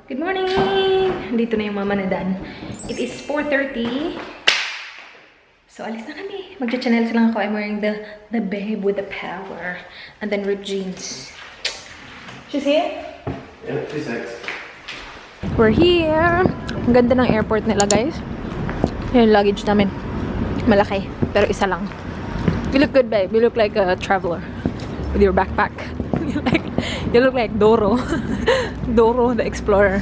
Good morning! Dito na yung mama na Dan. It is 4:30. So, alis na kami. Magcha-channels lang ako. I'm wearing the babe with the power. And then ripped jeans. She's here? Yeah, 2 We're here! Ang ganda ng airport nila, guys. Yung luggage namin. Malaki. Pero isa lang. You look good, babe. You look like a traveler. With your backpack. You look like Doro. Doro the Explorer.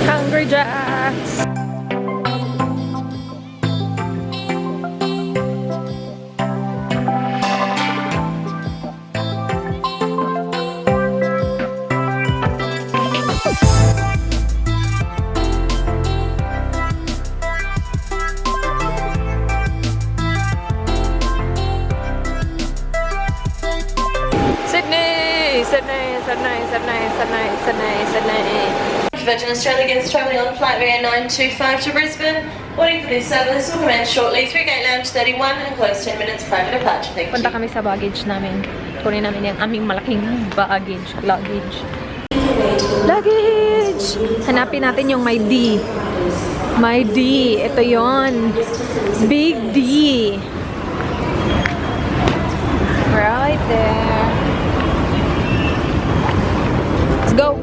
Hungry Jacks! Sydney. Virgin Australia guests travelling on flight VA925 to Brisbane. Boarding for this service will commence shortly. 3 Gate Lounge 31 and close 10 minutes prior to departure. Thank you. Punta kami sa baggage namin. Kunin namin yung aming malaking luggage. Hanapin natin yung may D. May D. Ito yon. Big D. Right there. Let's go.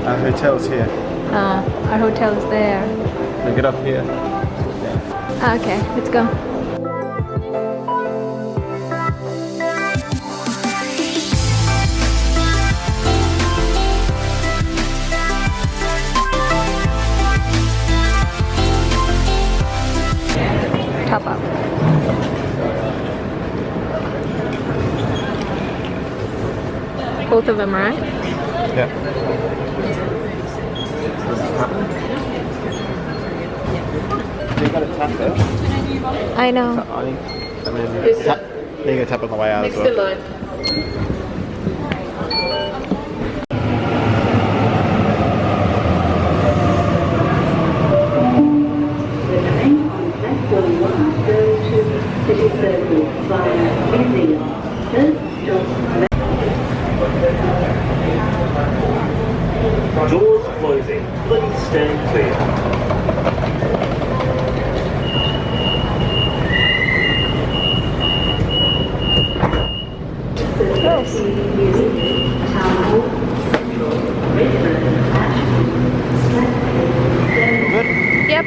Our hotel's here. Our hotel's there. Look it up here. Okay, let's go. Top up. Both of them, right? Yeah. You got a tap there. I know. And then tap. Then you go tap on the way out as well. Doors closing. Please stand clear. Good. Yep.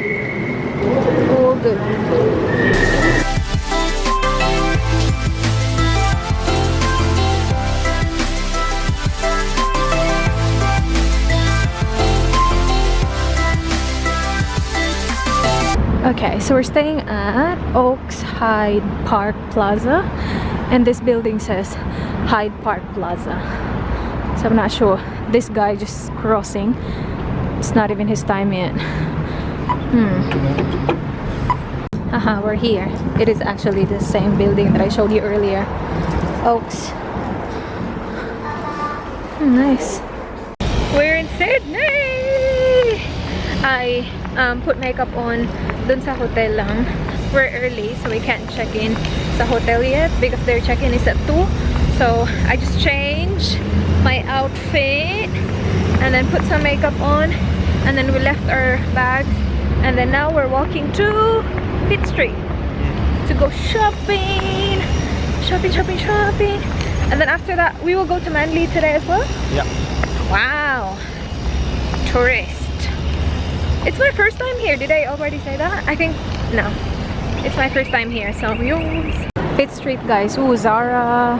All good. Okay, so we're staying at Oaks Hyde Park Plaza, and this building says Hyde Park Plaza. So I'm not sure. This guy just crossing. It's not even his time yet. Haha, we're here. It is actually the same building that I showed you earlier. Oaks. Nice. We're in Sydney! I put makeup on dun sa hotel lang. We're early, so we can't check in sa hotel yet because their check-in is at 2. So I just changed my outfit and then put some makeup on, and then we left our bags, and then now we're walking to Pitt Street to go shopping. Shopping. And then after that we will go to Manly today as well. Yeah. Wow. Tourist. It's my first time here. Did I already say that? I think no. It's my first time here, so yours. Pitt Street, guys. Ooh, Zara,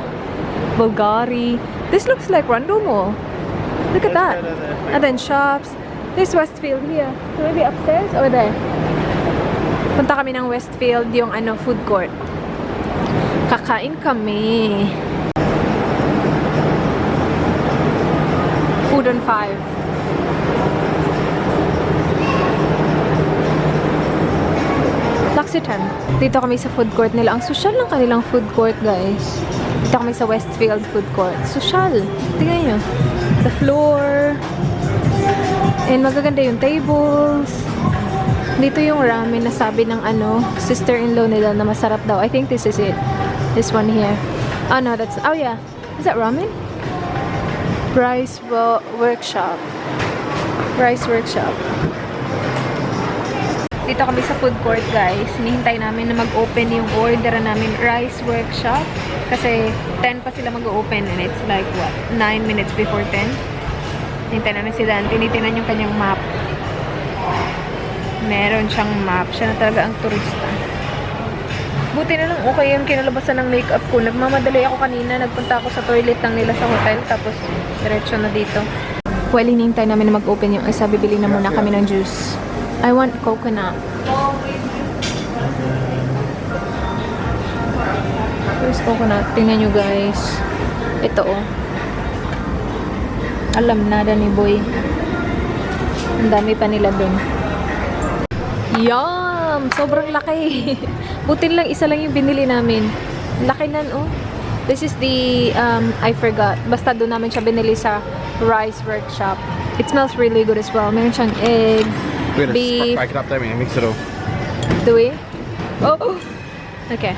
Bulgari. This looks like Rondo Mall. Look at that. And then shops. There's Westfield here. So maybe upstairs or there? Punta kami ng Westfield, yung food court. Kakain kami. Food on 5. Laxitan. Dito kami sa food court nila. Ang social ng kanilang food court, guys. Dito kami sa Westfield food court. Social. Tingnan nyo. the floor. And magaganda yung tables. Dito yung ramen na sabi ng sister-in-law nila na masarap daw. I think this is it. This one here. Oh no, that's, oh yeah. Is that ramen? Rice workshop. Rice workshop. Dito kami sa food court, guys. Hinihintay namin na mag-open yung order namin, rice workshop. Kasi 10 pa sila mag-open and it's like what? 9 minutes before 10. Hinihintay namin sila. Tinitingnan yung kanyang map. Meron siyang map. Siya na talaga ang turista. Buti na lang okay yung kinalabasan ng makeup ko. Nagmamadali ako kanina. Nagpunta ako sa toilet lang nila sa hotel. Tapos diretso na dito. Well, hinihintay namin na mag-open yung isa. Bibili na muna kami ng juice. I want coconut. Where's coconut? Tingnan nyo guys. Ito oh. Alam na ni boy. Ang dami pa nila dun. Yum! Sobrang laki. Buti lang isa lang yung binili namin. Laki nan oh. This is the, I forgot. Basta doon namin siya binili sa rice workshop. It smells really good as well. Meron siyang egg. We're gonna Beef. break it up, don't we? And mix it all. Do we? Oh! Okay.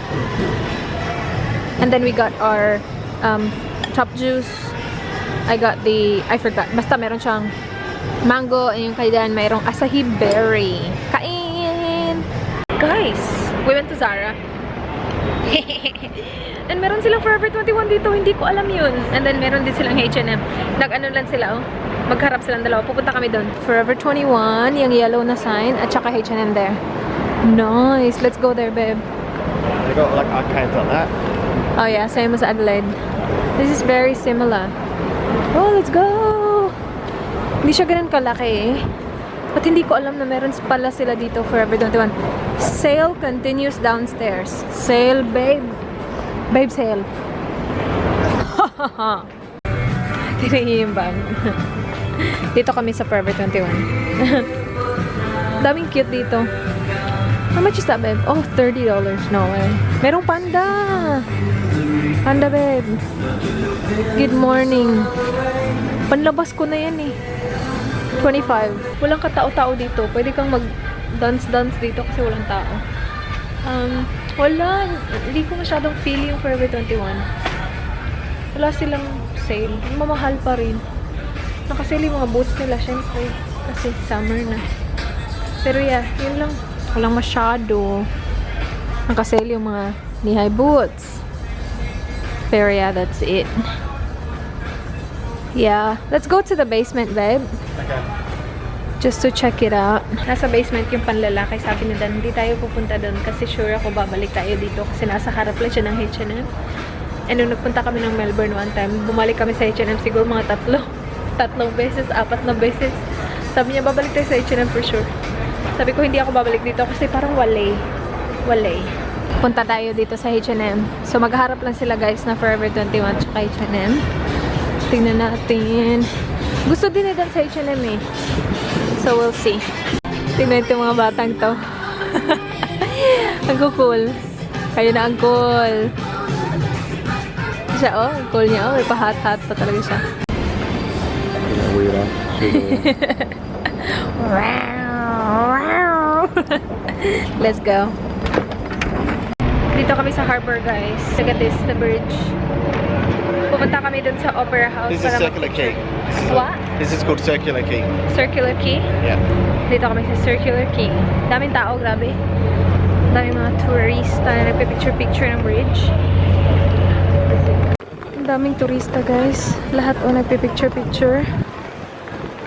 And then we got our top juice. I got the, I forgot. Basta meron siyang mango. And yung kailan mayroong asahi berry. Kain! Guys, we went to Zara. And meron silang Forever 21 dito. Hindi ko alam yun. And then meron din silang H&M. Nag-ano lang sila oh. Magharap silang dalawa. Pupunta kami doon. Forever 21, yung yellow na sign, at saka H&M there. Nice. Let's go there, babe. They got like arcades on that. Oh yeah, same as Adelaide. This is very similar. Oh, let's go! Hindi siya ganun kalaki eh. But hindi ko alam na meron pala sila dito, Forever 21. Sale continues downstairs. Sale, babe. Babe, sale. Hahaha. Tinahin yung bag. Dito kami sa Forever 21. Daming cute dito. How much is that, babe? Oh, $30. No way. Merong panda. Panda, babe. Good morning. Panlabas ko na yan eh. 25. Walang katao-tao dito. Pwede kang mag-dance-dance dito kasi walang tao. Wala. Hindi ko masyadong feel yung Forever 21. Wala silang sale. Mamahal pa rin. Nakasale yung mga boots nila, syempre. Kasi summer na. Pero yeah, yun lang. Walang masyado. Nakasale yung mga knee-high boots. Pero yeah, that's it. Yeah. Let's go to the basement, babe. Okay. Just to check it out. Nasa basement yung panlalaki. Sabi ni Dan, hindi tayo pupunta doon kasi sure ako babalik tayo dito kasi nasa harap lang siya ng H&M. And nung nagpunta kami ng Melbourne one time, bumalik kami sa H&M siguro mga tatlong beses, 4 na beses. Sabi niya, babalik tayo sa H&M for sure. Sabi ko, hindi ako babalik dito kasi parang walay. Punta tayo dito sa H&M. So, magharap lang sila guys na Forever 21 tsaka H&M. Tingnan natin. Gusto din nila sa H&M eh. So, we'll see. Tingnan ito mga batang to. Ang cool. Kayo na ang cool. Siya, oh. Ang cool niya, oh. May pa-hot-hot pa talaga siya. Weirdo. Let's go. Dito kami sa harbor, guys. Look at this, the bridge. Pupunta kami dun sa Opera House. This is Circular Quay. What? This is called Circular Quay. Circular Quay? Yeah. Dito kami sa Circular Quay. Daming tao, grabe. Daming mga turista na nagpipicture-picture ng bridge. Ang daming turista, guys. Lahat o nagpipicture-picture.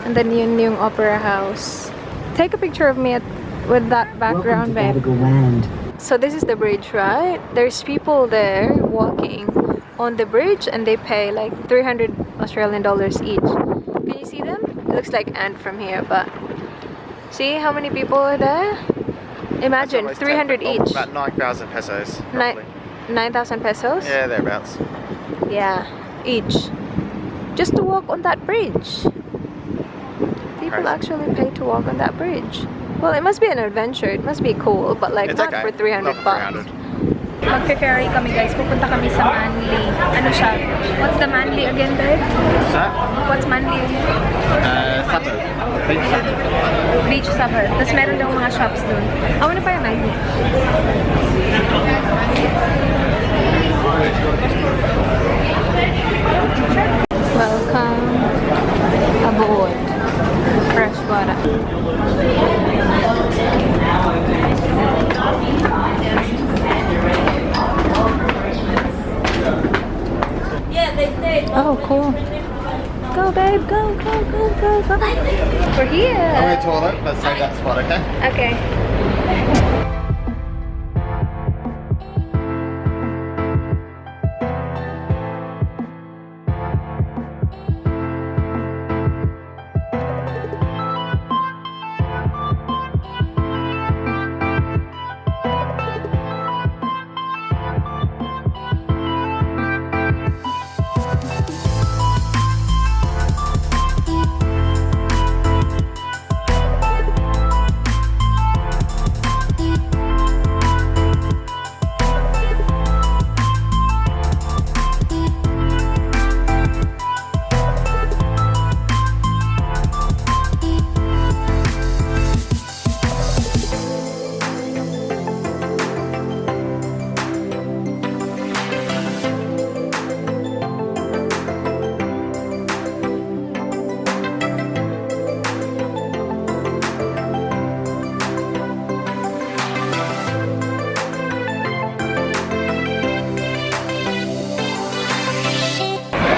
And then yun yung Opera House. Take a picture of me with that background, babe. So this is the bridge, right? There's people there walking on the bridge and they pay like 300 Australian dollars each. Can you see them? It looks like ant from here, but see how many people are there? Imagine, 300 each. About 9,000 pesos. 9,000 pesos? Yeah, thereabouts. Yeah, each. Just to walk on that bridge. People actually pay to walk on that bridge. Well, it must be an adventure. It must be cool, but like It's not okay. for 300 Not for bucks. 300. Magfe-ferry kami guys. Pupunta kami sa Manly. Ano siya? What's the Manly again, babe? That? What's Manly again? Suburb. Beach suburb. Beach suburb. Tapos meron daw mga shops dun. Ano pa yung Manly? Welcome aboard. Freshwater. Oh, cool. Go, babe. Go, go, go, go, go. We're here. I'm going to toilet. Let's save that spot, okay? Okay.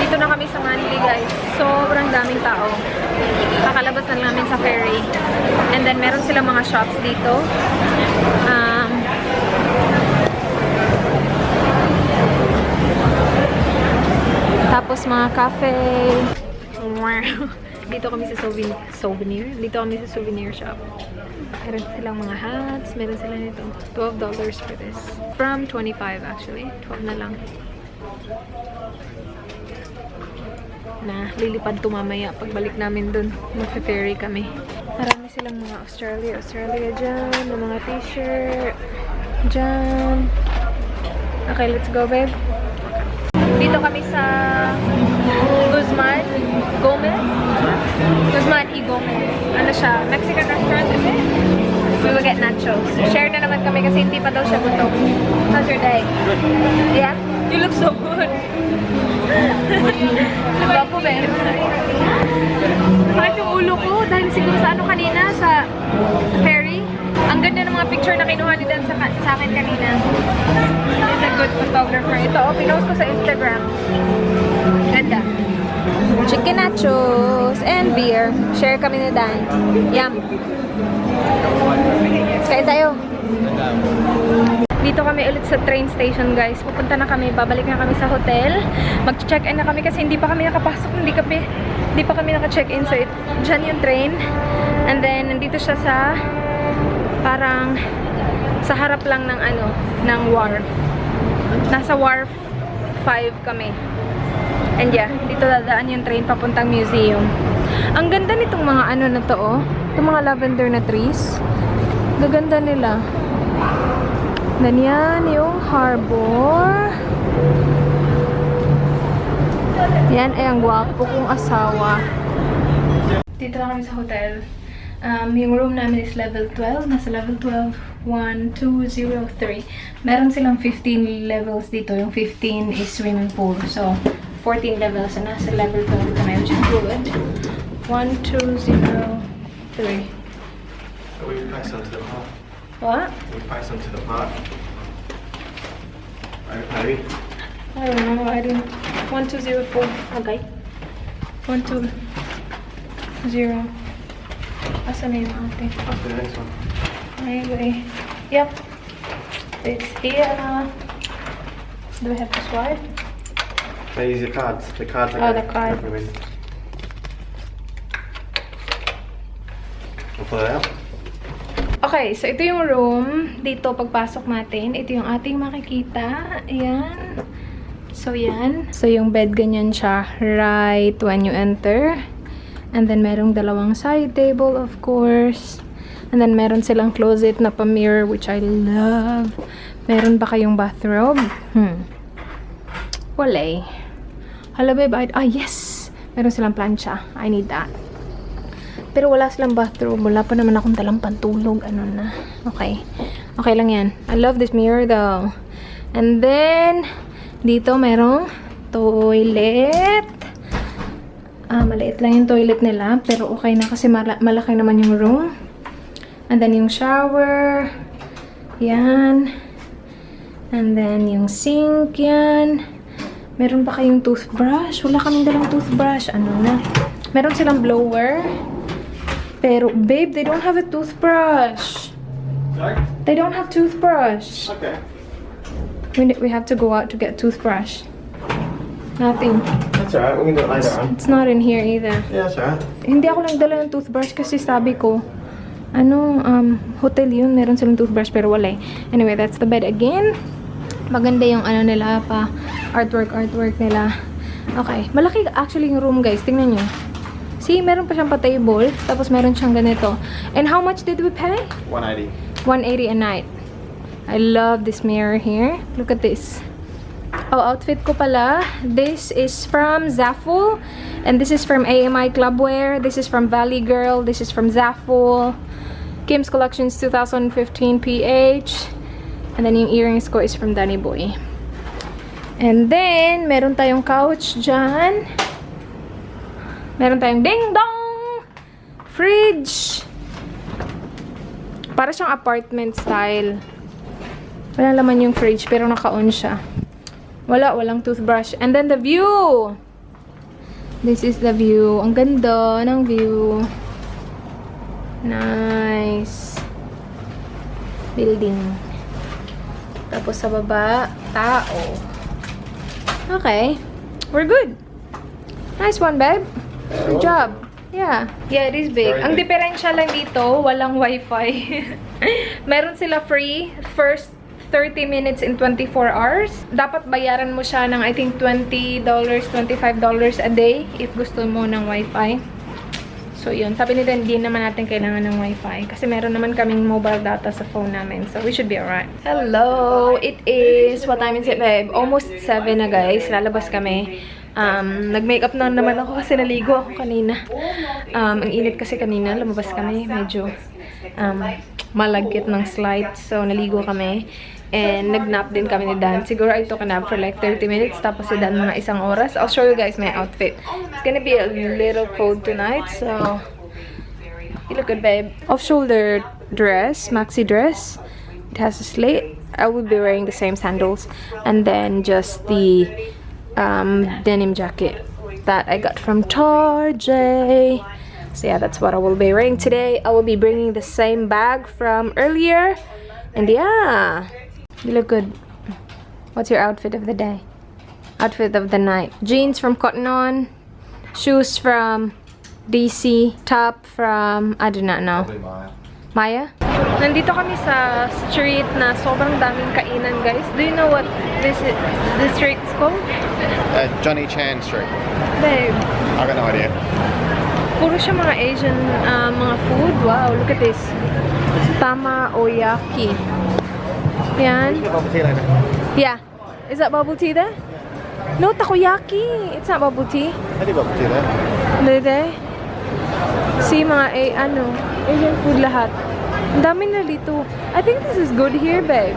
Dito na kami sa Manly guys. Sobrang daming tao. Kakalabas na namin sa ferry. And then meron silang mga shops dito. Tapos mga cafe. Dito kami sa souvenir. Dito kami sa souvenir shop. Meron silang mga hats. Meron silang nito. $12 for this. From 25 actually. 12 na lang. Na lilipad to mamaya pagbalik namin dun. Magfe-ferry kami. Marami silang mga Australia dyan. May mga t-shirt dyan. Okay, let's go, babe. Dito kami sa Guzman y Gomez. Ano siya? Mexican restaurant, is it? We will get nachos. Share na naman kami kasi hindi pa daw siya gutom. How's your day? Yeah? You look so good. Diba po, babe? Sakit yung ulo ko dahil siguro sa ano kanina, sa ferry. Ang ganda ng mga picture na kinuha ni Dan sa akin kanina. He's a good photographer. Ito, pinost ko sa Instagram. Ganda. Chicken nachos and beer. Share kami ni Dan. Yum. Kain tayo. Dito kami ulit sa train station, guys. Pupunta na kami, babalik na kami sa hotel. Mag-check-in na kami kasi hindi pa kami nakapasok, hindi pa kami naka-check-in. So, dyan yung train. And then, nandito siya sa parang sa harap lang ng ano, ng wharf. Nasa wharf 5 kami. And yeah, dito dadaan yung train papuntang museum. Ang ganda nitong mga ano na to, oh. Itong mga lavender na trees. Gaganda nila. Ganyan yung harbor. Yan ay ang gwapo kong asawa. Dito na kami sa hotel. Yung room namin is level 12. Nasa level 12, 1, 2, 0, 3. Meron silang 15 levels dito. Yung 15 is swimming pool. So, 14 levels. So, nasa level 12 kami, which is good. 1, 2, 0, 3. We face onto the park. What? We face onto the park. Maybe. I don't know. I didn't. 1, 2, 0, 4. Okay. 1, 2, 0. Asan na yung ate? After the next one. Anyway. Yep. It's here. Do we have to swipe? They use the cards. The cards are Oh, the card. We'll pull it out. Okay, so ito yung room. Dito, pagpasok natin, ito yung ating makikita. Ayan. So, yan. So, yung bed, ganyan siya. Right when you enter. And then, merong dalawang side table, of course. And then, meron silang closet na pa-mirror, which I love. Meron ba kayong bathrobe? Wala eh. Hala babe, yes! Meron silang plancha. I need that. Pero wala silang bathrobe. Wala pa naman akong dalang pantulog. Ano na. Okay. Okay lang yan. I love this mirror though. And then, dito merong toilet. Maliit lang yung toilet nila. Pero okay na kasi malaki naman yung room. And then yung shower. Yan. And then yung sink yan. Meron pa kayong toothbrush? Wala kaming dalang toothbrush. Ano na? Meron silang blower. Pero, babe, they don't have a toothbrush. Sorry? They don't have toothbrush. Okay. We have to go out to get toothbrush. Nothing. That's alright, we can do it later on. It's not in here either. Yeah, that's alright. Hindi ako nagdala ng toothbrush kasi sabi ko, hotel yun, meron silang toothbrush pero wala eh. Anyway, that's the bed again. Maganda yung ano nila pa, artwork nila. Okay, malaki actually yung room guys, tingnan nyo. See, meron pa siyang pa-table, tapos meron siyang ganito. And how much did we pay? 180. 180 a night. I love this mirror here. Look at this. Oh, outfit ko pala. This is from Zaful. And this is from AMI Clubwear. This is from Valley Girl. This is from Zaful. Kim's Collections 2015 PH. And then yung earrings ko is from Danny Boy. And then, meron tayong couch dyan. Meron tayong ding-dong! Fridge! Para siyang apartment style. Wala laman yung fridge, pero naka-on siya. Walang toothbrush. And then the view! This is the view. Ang ganda ng view. Nice. Building. Tapos sa baba, tao. Okay. We're good. Nice one, babe. Good job. Yeah. Yeah, it is big. Ang diferensya lang dito, walang wifi. Meron sila free first 30 minutes in 24 hours. Dapat bayaran mo siya ng I think $20, $25 a day if gusto mo ng wifi. So, yun. Sabi nila, hindi naman natin kailangan ng wifi. Kasi meron naman kaming mobile data sa phone namin. So, we should be alright. Hello! It is, what time is it, babe? Almost 7 na, guys. Lalabas kami. Nag-makeup na naman ako kasi naligo ako kanina. Ang init kasi kanina. Lumabas kami. Medyo malagkit ng slight. So, naligo kami. And nag-nap din kami ni Dan. Siguro I took a nap for like 30 minutes. Tapos si Dan mga isang oras. I'll show you guys my outfit. It's gonna be a little cold tonight. So, you look good, babe. Off-shoulder dress. Maxi dress. It has a slit. I will be wearing the same sandals. And then just the denim jacket that I got from Tarjay. So yeah, that's what I will be wearing today. I will be bringing the same bag from earlier. And yeah, you look good. What's your outfit of the day? Outfit of the night. Jeans from Cotton On. Shoes from DC. Top from, I do not know. Maya? Nandito kami sa street na sobrang daming kainan, guys. Do you know what this street is called? Johnny Chan Street. Babe. I got no idea. Puro siya mga Asian mga food. Wow, look at this. Tama Oyaki. Yan. Get bubble tea later. Yeah. Is that bubble tea there? No, takoyaki. It's not bubble tea. I do bubble tea there. Dede. See, mga Asian food lahat. Ang dami na dito. I think this is good here, babe.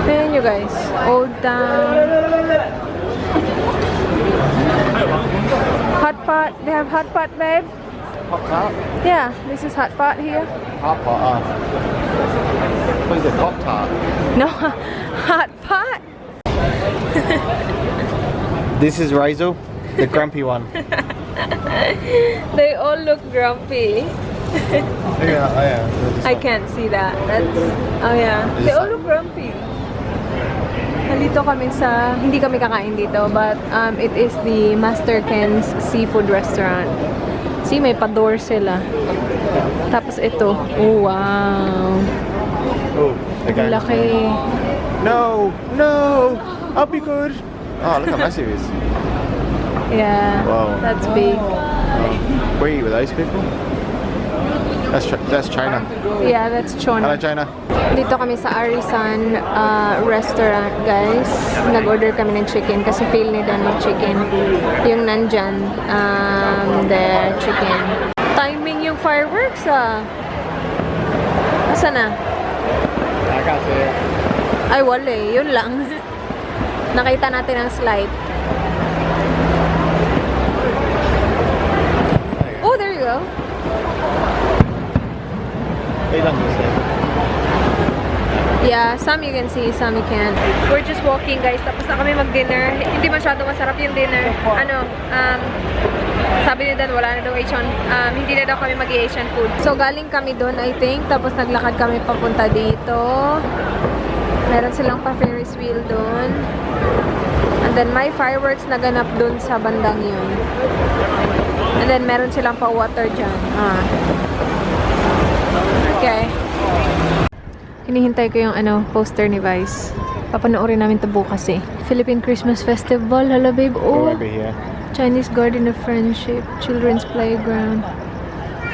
Ayan you guys. Old Town. Hot pot. They have hot pot, babe. Hot pot? Yeah, this is hot pot here. Hot pot, what is it, Pop Tart? No, hot pot. This is Razel, the grumpy one. They all look grumpy. Yeah, oh yeah. I can't see that. That's, oh yeah. They all look grumpy. Nandito kami sa, hindi kami kakain dito, but it is the Master Ken's Seafood Restaurant. See, may pa-door sila. Tapos ito. Oh, wow. Oh, okay. Laki. No, no, I'll be good. Oh, look how massive it is. Yeah, Wow. that's big. Were you with those people? That's China. Yeah, that's Hello, Chona. China. Dito kami sa Arisan restaurant, guys. Nag-order kami ng chicken kasi feel ni Dan mag-chicken. Yung nandyan, the chicken. Timing yung fireworks, ah. Asa na? I can't see it. Ay, wala eh. Yun lang. Nakita natin ang slide. Oh, there you go. Yeah, some you can see, some you can't. We're just walking, guys. Tapos na kami mag-dinner. Hindi masyado masarap yung dinner. Sabi ni Dan, wala na daw Asian. Hindi na daw kami mag-Asian food. So, galing kami doon, I think. Tapos naglakad kami papunta dito. Meron silang pa-Ferris wheel doon. And then, may fireworks na ganap doon sa bandang yun. And then, meron silang pa-water dyan. Okay. Hinihintay ko yung poster ni Vice. Papanoorin namin ito bukas eh. Philippine Christmas Festival. Hala, babe. Oh. Over here. Chinese Garden of Friendship. Children's Playground.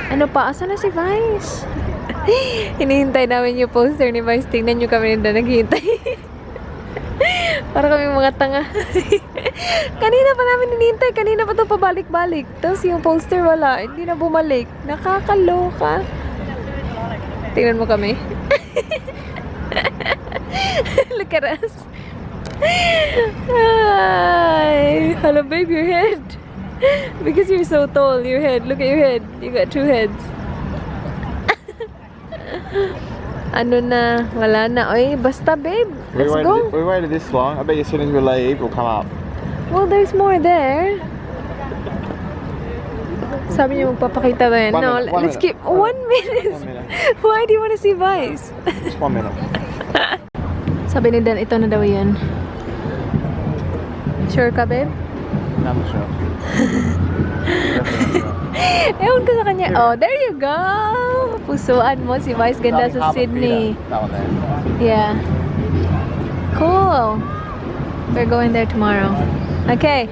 Ano pa? Asa na si Vice? Hinihintay namin yung poster ni Vice. Tingnan nyo kami na naghihintay. Para kami mga tanga. Kanina pa namin hinihintay. Kanina pa ito pabalik-balik. Tapos yung poster wala. Hindi na bumalik. Nakakaloka. Tingnan mo kami. Look at us. Hi. Hello, babe, your head. Because you're so tall, your head. Look at your head. You got two heads. Ano na? Wala na. Oy, basta, babe. Let's go. We waited this long. I bet as soon as we leave, we'll come up. Well, there's more there. Sabi niyo magpapakita ba yan? No, let's keep 1 minute. 1 minute. Why do you want to see Vice? Just 1 minute. Sabi ni Dan, ito na daw yan. Sure ka, babe? No, I'm sure. Ewan ko sa kanya. Oh, there you go! Pusuan mo si Vice. Ganda sa Sydney. That one there. Yeah. Cool. We're going there tomorrow. Okay.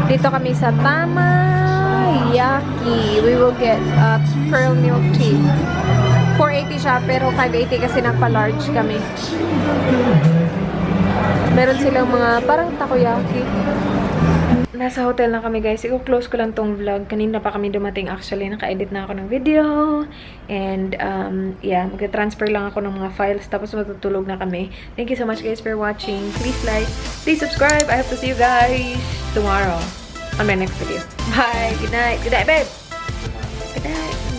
Dito kami sa Tamayaki. We will get pearl milk tea. 480 siya, pero 580 kasi nagpa-large kami. Meron silang mga parang takoyaki. Nasa hotel na kami, guys. I-close ko lang tong vlog. Kanina pa kami dumating actually. Naka-edit na ako ng video. And, yeah, mag-transfer lang ako ng mga files. Tapos matutulog na kami. Thank you so much, guys, for watching. Please like, please subscribe. I hope to see you guys tomorrow on my next video. Bye! Good night! Good night, babe! Good night!